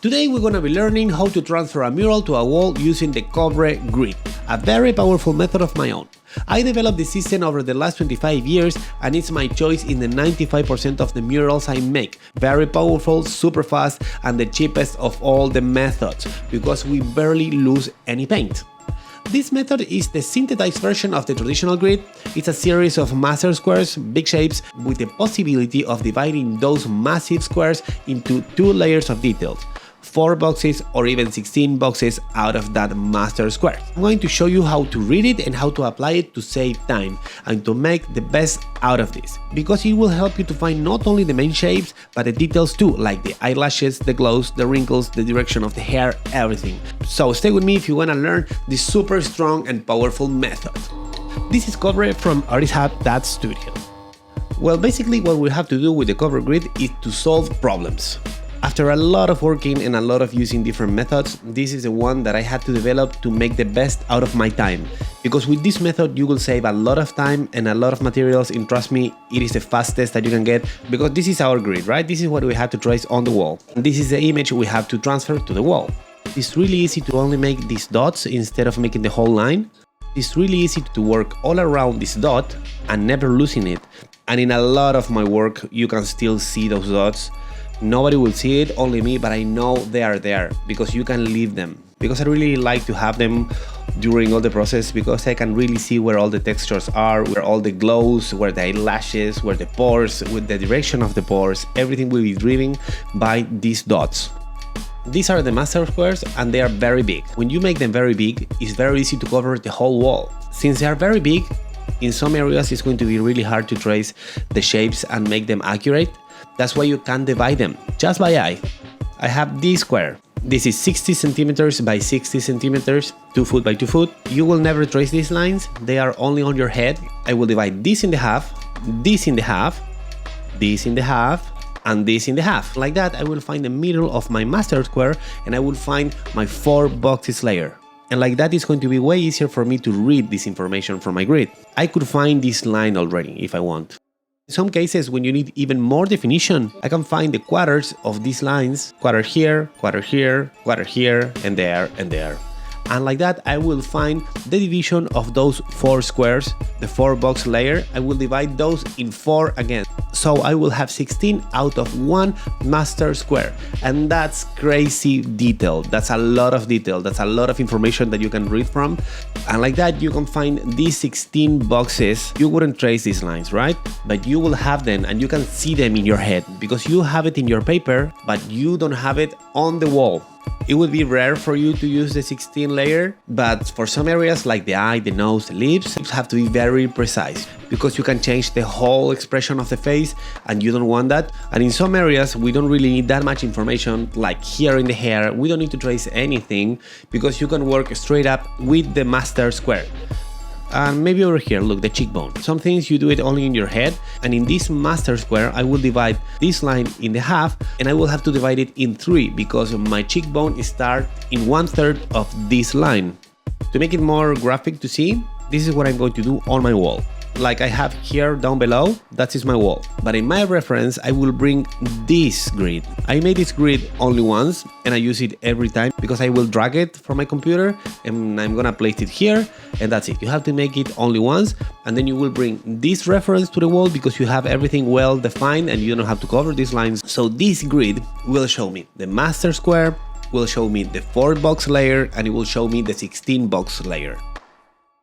Today we're going to be learning how to transfer a mural to a wall using the Cobre Grid, a very powerful method of my own. I developed this system over the last 25 years and it's my choice in the 95% of the murals I make. Very powerful, super fast and the cheapest of all the methods because we barely lose any paint. This method is the synthesized version of the traditional grid. It's a series of master squares, big shapes, with the possibility of dividing those massive squares into 2 layers of details. 4 boxes or even 16 boxes out of that master square. I'm going to show you how to read it and how to apply it to save time and to make the best out of this, because it will help you to find not only the main shapes but the details too, like the eyelashes, the glows, the wrinkles, the direction of the hair, everything. So stay with me if you want to learn this super strong and powerful method. This is Cobre from ARTISTHUB.STUDIO. Well, basically what we have to do with the Cobre Grid is to solve problems. After a lot of working and a lot of using different methods, this is the one that I had to develop to make the best out of my time. Because with this method you will save a lot of time and a lot of materials, and trust me, it is the fastest that you can get, because this is our grid, right? This is what we have to trace on the wall. And this is the image we have to transfer to the wall. It's really easy to only make these dots instead of making the whole line. It's really easy to work all around this dot and never losing it. And in a lot of my work you can still see those dots. Nobody will see it, only me, but I know they are there because you can leave them. Because I really like to have them during all the process, because I can really see where all the textures are, where all the glows, where the eyelashes, where the pores, with the direction of the pores, everything will be driven by these dots. These are the master squares and they are very big. When you make them very big, it's very easy to cover the whole wall. Since they are very big, in some areas it's going to be really hard to trace the shapes and make them accurate. That's why you can divide them just by eye. I have this square. This is 60 centimeters by 60 centimeters, 2 foot by 2 foot. You will never trace these lines. They are only on your head. I will divide this in the half, this in the half, this in the half, and this in the half. Like that, I will find the middle of my master square and I will find my 4 boxes layer. And like that, it's going to be way easier for me to read this information from my grid. I could find this line already if I want. In some cases, when you need even more definition, I can find the quarters of these lines, quarter here, quarter here, quarter here, and there, and there. And like that, I will find the division of those 4 squares, the 4 box layer. I will divide those in 4 again. So I will have 16 out of 1 master square. And that's crazy detail. That's a lot of detail. That's a lot of information that you can read from. And like that, you can find these 16 boxes. You wouldn't trace these lines, right? But you will have them and you can see them in your head because you have it in your paper, but you don't have it on the wall. It would be rare for you to use the 16 layer, but for some areas like the eye, the nose, the lips, you have to be very precise because you can change the whole expression of the face and you don't want that. And in some areas, we don't really need that much information, like here in the hair, we don't need to trace anything because you can work straight up with the master square. And maybe over here, look, the cheekbone. Some things you do it only in your head, and in this master square I will divide this line in the half and I will have to divide it in 3 because my cheekbone starts in 1/3 of this line. To make it more graphic to see, this is what I'm going to do on my wall. Like I have here down below, that is my wall. But in my reference, I will bring this grid. I made this grid only once and I use it every time because I will drag it from my computer and I'm gonna place it here and that's it. You have to make it only once and then you will bring this reference to the wall because you have everything well defined and you don't have to cover these lines. So this grid will show me the master square, will show me the 4 box layer, and it will show me the 16 box layer.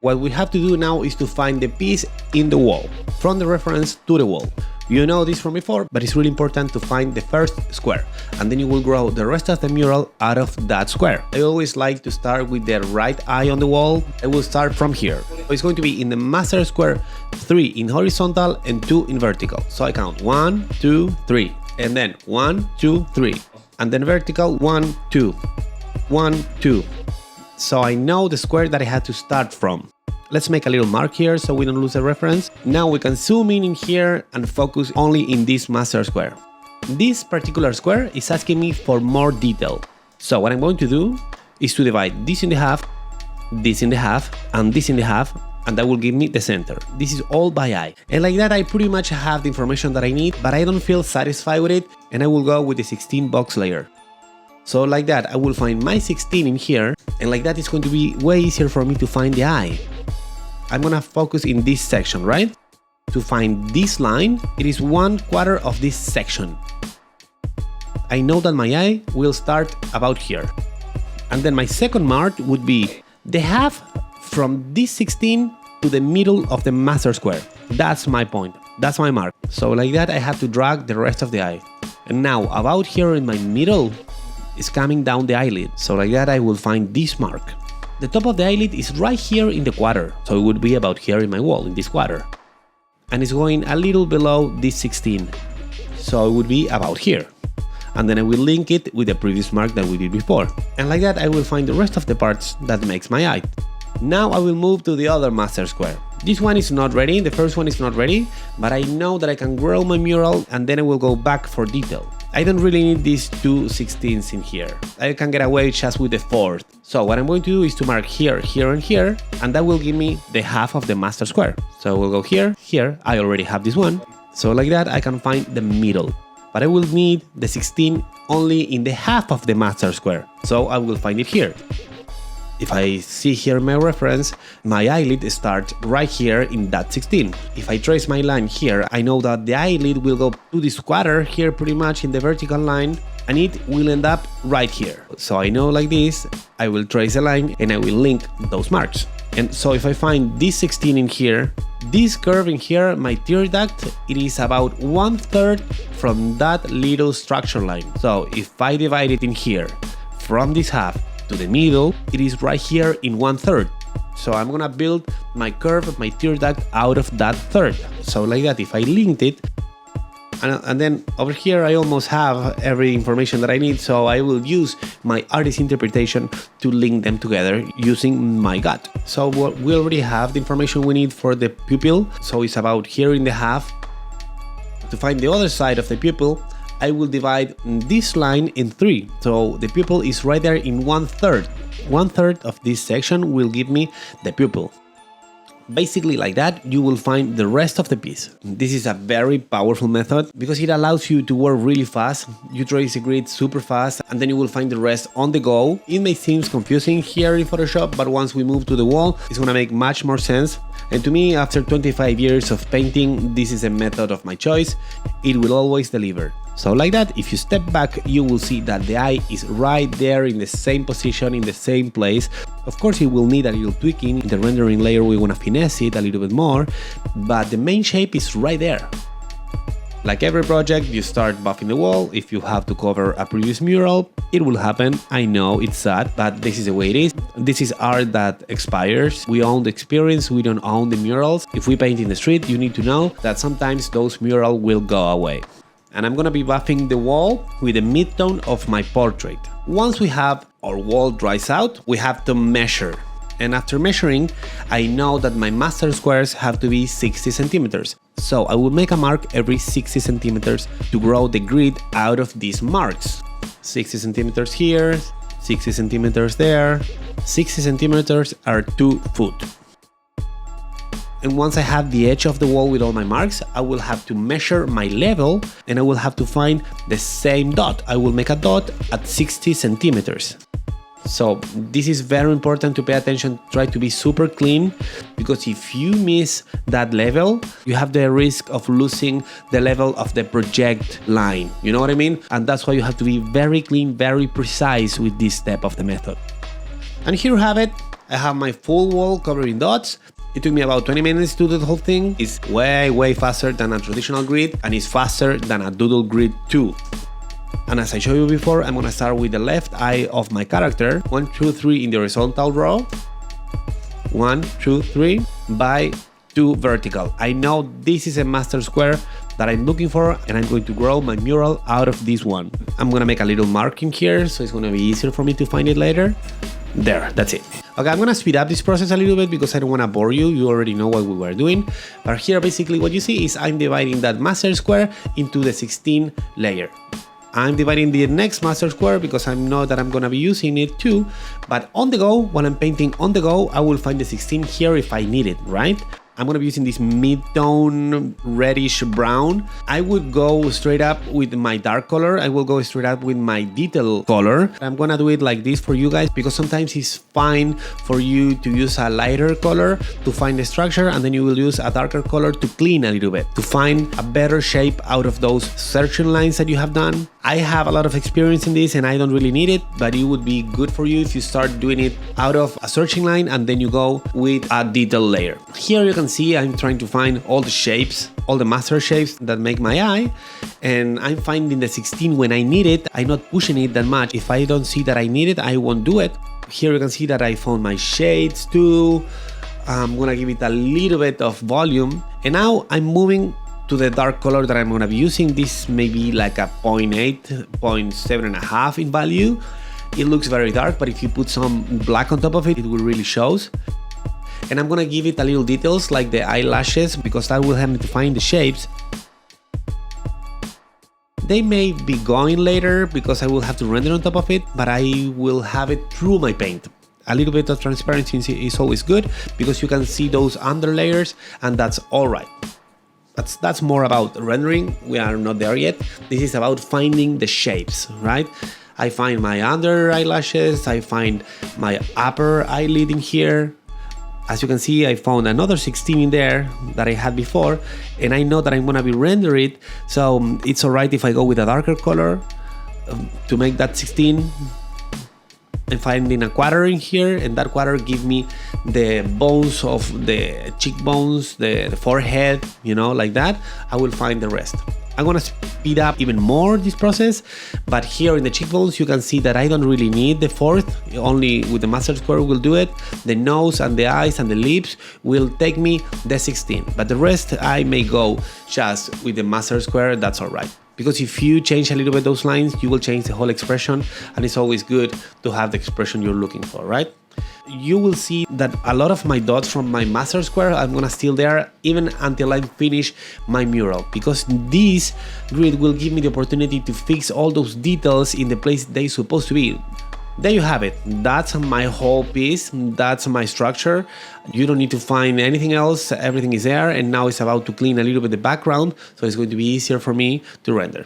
What we have to do now is to find the piece in the wall, from the reference to the wall. You know this from before, but it's really important to find the first square, and then you will grow the rest of the mural out of that square. I always like to start with the right eye on the wall. I will start from here. It's going to be in the master square 3 in horizontal and 2 in vertical. So I count 1, 2, 3, and then 1, 2, 3, and then vertical 1, 2, 1, 2. So I know the square that I had to start from. Let's make a little mark here so we don't lose the reference. Now we can zoom in here and focus only in this master square. This particular square is asking me for more detail. So what I'm going to do is to divide this in the half, this in the half, and this in the half, and that will give me the center. This is all by eye. And like that, I pretty much have the information that I need, but I don't feel satisfied with it, and I will go with the 16 box layer. So like that, I will find my 16 in here, and like that it's going to be way easier for me to find the eye. I'm gonna focus in this section, right? To find this line, it is 1/4 of this section. I know that my eye will start about here. And then my second mark would be the half from this 16 to the middle of the master square. That's my point. That's my mark. So like that, I have to drag the rest of the eye. And now about here in my middle is coming down the eyelid. So like that, I will find this mark. The top of the eyelid is right here in the quarter. So it would be about here in my wall, in this quarter. And it's going a little below this 16. So it would be about here. And then I will link it with the previous mark that we did before. And like that, I will find the rest of the parts that makes my eye. Now I will move to the other master square. This one is not ready, the first one is not ready, but I know that I can grow my mural and then I will go back for detail. I don't really need these two 16s in here. I can get away just with the 4th. So what I'm going to do is to mark here, here and here, and that will give me the half of the master square. So we'll go here, here, I already have this one. So like that I can find the middle. But I will need the 16 only in the half of the master square. So I will find it here. If I see here my reference, my eyelid starts right here in that 16. If I trace my line here, I know that the eyelid will go to this quarter here pretty much in the vertical line, and it will end up right here. So I know like this, I will trace a line and I will link those marks. And so if I find this 16 in here, this curve in here, my tear duct, it is about 1/3 from that little structure line. So if I divide it in here, from this half to the middle, it is right here in 1/3. So I'm gonna build my curve of my tear duct out of that third. So like that, if I linked it, and then over here I almost have every information that I need, so I will use my artist interpretation to link them together using my gut. So we already have the information we need for the pupil, so it's about here in the half. To find the other side of the pupil, I will divide this line in 3, so the pupil is right there in 1/3. 1/3 of this section will give me the pupil. Basically like that, you will find the rest of the piece. This is a very powerful method because it allows you to work really fast. You trace a grid super fast and then you will find the rest on the go. It may seem confusing here in Photoshop, but once we move to the wall, it's gonna make much more sense. And to me, after 25 years of painting, this is a method of my choice. It will always deliver. So like that, if you step back, you will see that the eye is right there in the same position, in the same place. Of course, it will need a little tweaking. In the rendering layer, we want to finesse it a little bit more, but the main shape is right there. Like every project, you start buffing the wall. If you have to cover a previous mural, it will happen. I know it's sad, but this is the way it is. This is art that expires. We own the experience, we don't own the murals. If we paint in the street, you need to know that sometimes those murals will go away. And I'm gonna be buffing the wall with the midtone of my portrait. Once we have our wall dries out, we have to measure. And after measuring, I know that my master squares have to be 60 centimeters. So I will make a mark every 60 centimeters to grow the grid out of these marks. 60 centimeters here, 60 centimeters there, 60 centimeters are 2 foot. And once I have the edge of the wall with all my marks, I will have to measure my level and I will have to find the same dot. I will make a dot at 60 centimeters. So this is very important to pay attention, try to be super clean, because if you miss that level, you have the risk of losing the level of the project line. You know what I mean? And that's why you have to be very clean, very precise with this step of the method. And here you have it. I have my full wall covered in dots. It took me about 20 minutes to do the whole thing. It's way faster than a traditional grid, and it's faster than a doodle grid too. And as I showed you before, I'm gonna start with the left eye of my character. 1, 2, 3 in the horizontal row. 1, 2, 3 by 2 vertical. I know this is a master square that I'm looking for, and I'm going to grow my mural out of this one. I'm gonna make a little marking here, so it's gonna be easier for me to find it later. There, that's it. Okay, I'm gonna speed up this process a little bit because I don't wanna bore you. You already know what we were doing. But here, basically, what you see is I'm dividing that master square into the 16 layer. I'm dividing the next master square because I know that I'm gonna be using it too. But on the go, while I'm painting on the go, I will find the 16 here if I need it, right? I'm gonna be using this mid-tone reddish brown. I would go straight up with my dark color. I will go straight up with my detail color. I'm gonna do it like this for you guys because sometimes it's fine for you to use a lighter color to find the structure, and then you will use a darker color to clean a little bit, to find a better shape out of those searching lines that you have done. I have a lot of experience in this and I don't really need it, but it would be good for you if you start doing it out of a searching line and then you go with a detail layer. Here you can see I'm trying to find all the shapes, all the master shapes that make my eye, and I'm finding the 16 when I need it. I'm not pushing it that much. If I don't see that I need it, I won't do it. Here you can see that I found my shades too. I'm gonna give it a little bit of volume, and now I'm moving to the dark color that I'm gonna be using. This may be like a 0.8, 0.7.5 in value. It looks very dark, but if you put some black on top of it, it will really shows. And I'm gonna give it a little details like the eyelashes, because that will help me to find the shapes. They may be going later because I will have to render on top of it, but I will have it through my paint. A little bit of transparency is always good because you can see those under layers, and that's all right. That's more about rendering. We are not there yet. This is about finding the shapes, right? I find my under eyelashes, I find my upper eyelid in here. As you can see, I found another 16 in there that I had before, and I know that I'm gonna be rendering it, so it's alright if I go with a darker color to make that 16. I'm finding a quarter in here, and that quarter give me the bones of the cheekbones, the forehead, you know, like that. I will find the rest. I'm gonna speed up even more this process, but here in the cheekbones you can see that I don't really need the fourth, only with the master square will do it. The nose and the eyes and the lips will take me the 16, but the rest I may go just with the master square. That's alright. Because if you change a little bit those lines, you will change the whole expression, and it's always good to have the expression you're looking for, right? You will see that a lot of my dots from my master square, I'm gonna still there even until I finish my mural, because this grid will give me the opportunity to fix all those details in the place they're supposed to be. There you have it. That's my whole piece. That's my structure. You don't need to find anything else. Everything is there, and now it's about to clean a little bit the background, so it's going to be easier for me to render.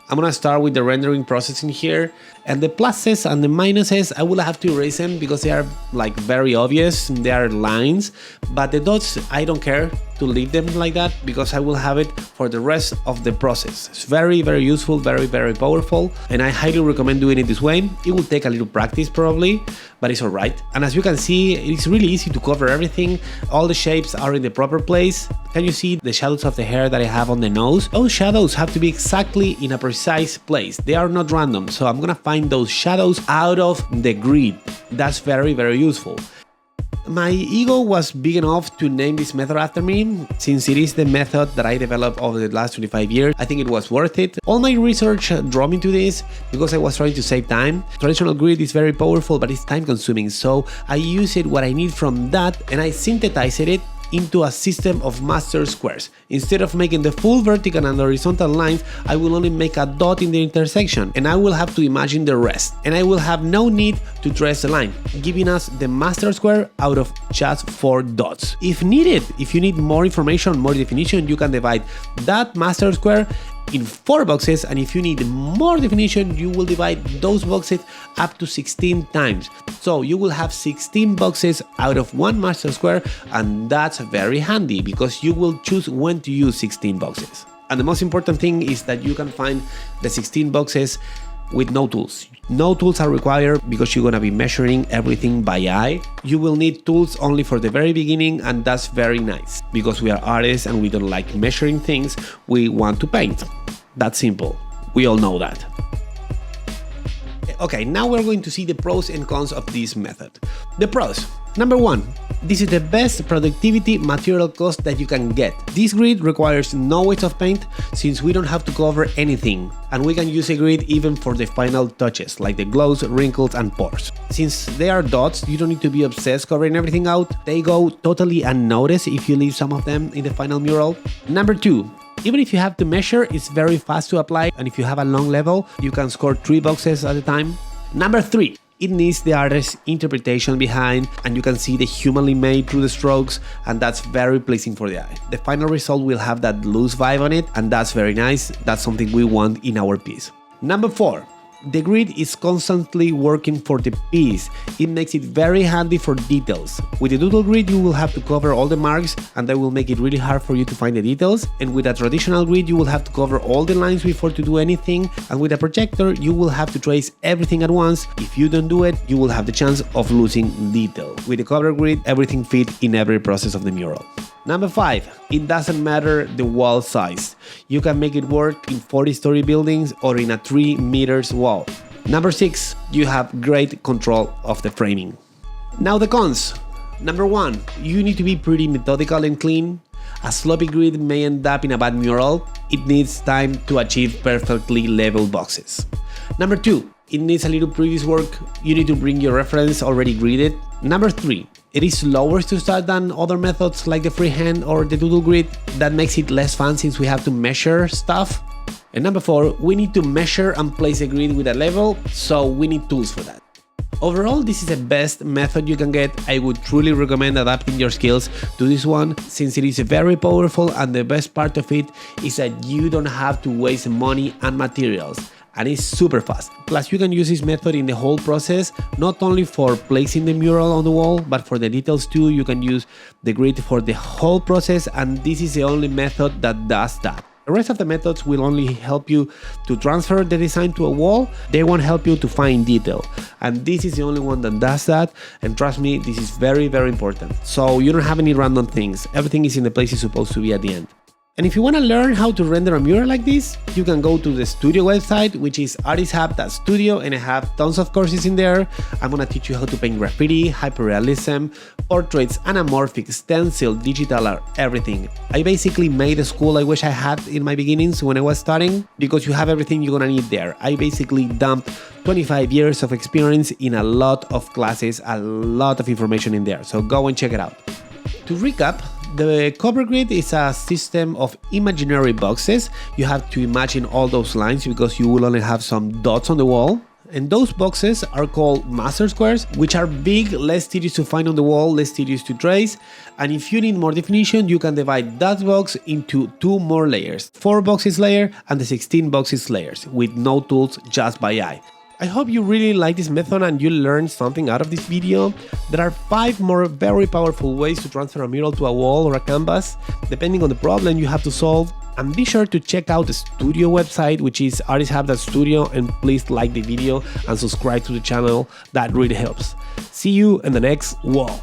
I'm gonna start with the rendering process in here, and the pluses and the minuses I will have to erase them because they are like very obvious. They are lines, but the dots I don't care to leave them like that because I will have it for the rest of the process. It's very, very useful, very, very powerful, and I highly recommend doing it this way. It will take a little practice probably, but it's alright. And as you can see, it's really easy to cover everything. All the shapes are in the proper place. Can you see the shadows of the hair that I have on the nose? Those shadows have to be exactly in a precise place. They are not random, so I'm gonna find those shadows out of the grid. That's very, very useful. My ego was big enough to name this method after me. Since it is the method that I developed over the last 25 years, I think it was worth it. All my research drove me to this because I was trying to save time. Traditional grid is very powerful, but it's time consuming, so I use it what I need from that, and I synthesized it into a system of master squares. Instead of making the full vertical and horizontal lines, I will only make a dot in the intersection, and I will have to imagine the rest. And I will have no need to trace the line, giving us the master square out of just 4 dots. If needed, if you need more information, more definition, you can divide that master square in 4 boxes, and if you need more definition, you will divide those boxes up to 16 times. So you will have 16 boxes out of 1 master square, and that's very handy because you will choose when to use 16 boxes. And the most important thing is that you can find the 16 boxes with no tools. No tools are required because you're gonna be measuring everything by eye. You will need tools only for the very beginning, and that's very nice because we are artists and we don't like measuring things. We want to paint. That's simple. We all know that. Okay, now we're going to see the pros and cons of this method. The pros. Number 1. This is the best productivity material cost that you can get. This grid requires no waste of paint since we don't have to cover anything, and we can use a grid even for the final touches like the glows, wrinkles and pores. Since they are dots, you don't need to be obsessed covering everything out. They go totally unnoticed if you leave some of them in the final mural. Number 2. Even if you have to measure, it's very fast to apply, and if you have a long level, you can score 3 boxes at a time. Number 3. It needs the artist's interpretation behind, and you can see the humanly made through the strokes, and that's very pleasing for the eye. The final result will have that loose vibe on it, and that's very nice. That's something we want in our piece. Number 4. The grid is constantly working for the piece. It makes it very handy for details. With the doodle grid, you will have to cover all the marks, and that will make it really hard for you to find the details. And with a traditional grid, you will have to cover all the lines before to do anything. And with a projector, you will have to trace everything at once. If you don't do it, you will have the chance of losing detail. With the Cobre Grid, everything fits in every process of the mural. Number 5. It doesn't matter the wall size. You can make it work in 40-story buildings or in a 3 meters wall. Number 6. You have great control of the framing. Now the cons. Number 1. You need to be pretty methodical and clean. A sloppy grid may end up in a bad mural. It needs time to achieve perfectly level boxes. Number 2. It needs a little previous work. You need to bring your reference already gridded. Number 3. It is slower to start than other methods like the freehand or the doodle grid. That makes it less fun since we have to measure stuff. And number 4, we need to measure and place a grid with a level, so we need tools for that. Overall, this is the best method you can get. I would truly recommend adapting your skills to this one since it is very powerful, and the best part of it is that you don't have to waste money and materials. And it's super fast. Plus, you can use this method in the whole process, not only for placing the mural on the wall, but for the details too. You can use the grid for the whole process, and this is the only method that does that. The rest of the methods will only help you to transfer the design to a wall. They won't help you to find detail. And this is the only one that does that. And trust me, this is very, very important. So you don't have any random things. Everything is in the place it's supposed to be at the end. And if you want to learn how to render a mural like this, you can go to the studio website, which is ARTISTHUB.STUDIO, and I have tons of courses in there. I'm going to teach you how to paint graffiti, hyperrealism, portraits, anamorphic, stencil, digital art, everything. I basically made a school I wish I had in my beginnings when I was starting, because you have everything you're going to need there. I basically dumped 25 years of experience in a lot of classes, a lot of information in there, so go and check it out. To recap, the Cobre Grid is a system of imaginary boxes. You have to imagine all those lines because you will only have some dots on the wall. And those boxes are called master squares, which are big, less tedious to find on the wall, less tedious to trace. And if you need more definition, you can divide that box into 2 more layers, 4 boxes layer and the 16 boxes layers, with no tools, just by eye. I hope you really like this method and you learned something out of this video. There are 5 more very powerful ways to transfer a mural to a wall or a canvas, depending on the problem you have to solve. And be sure to check out the studio website, which is ARTISTHUB.STUDIO, and please like the video and subscribe to the channel. That really helps. See you in the next wall.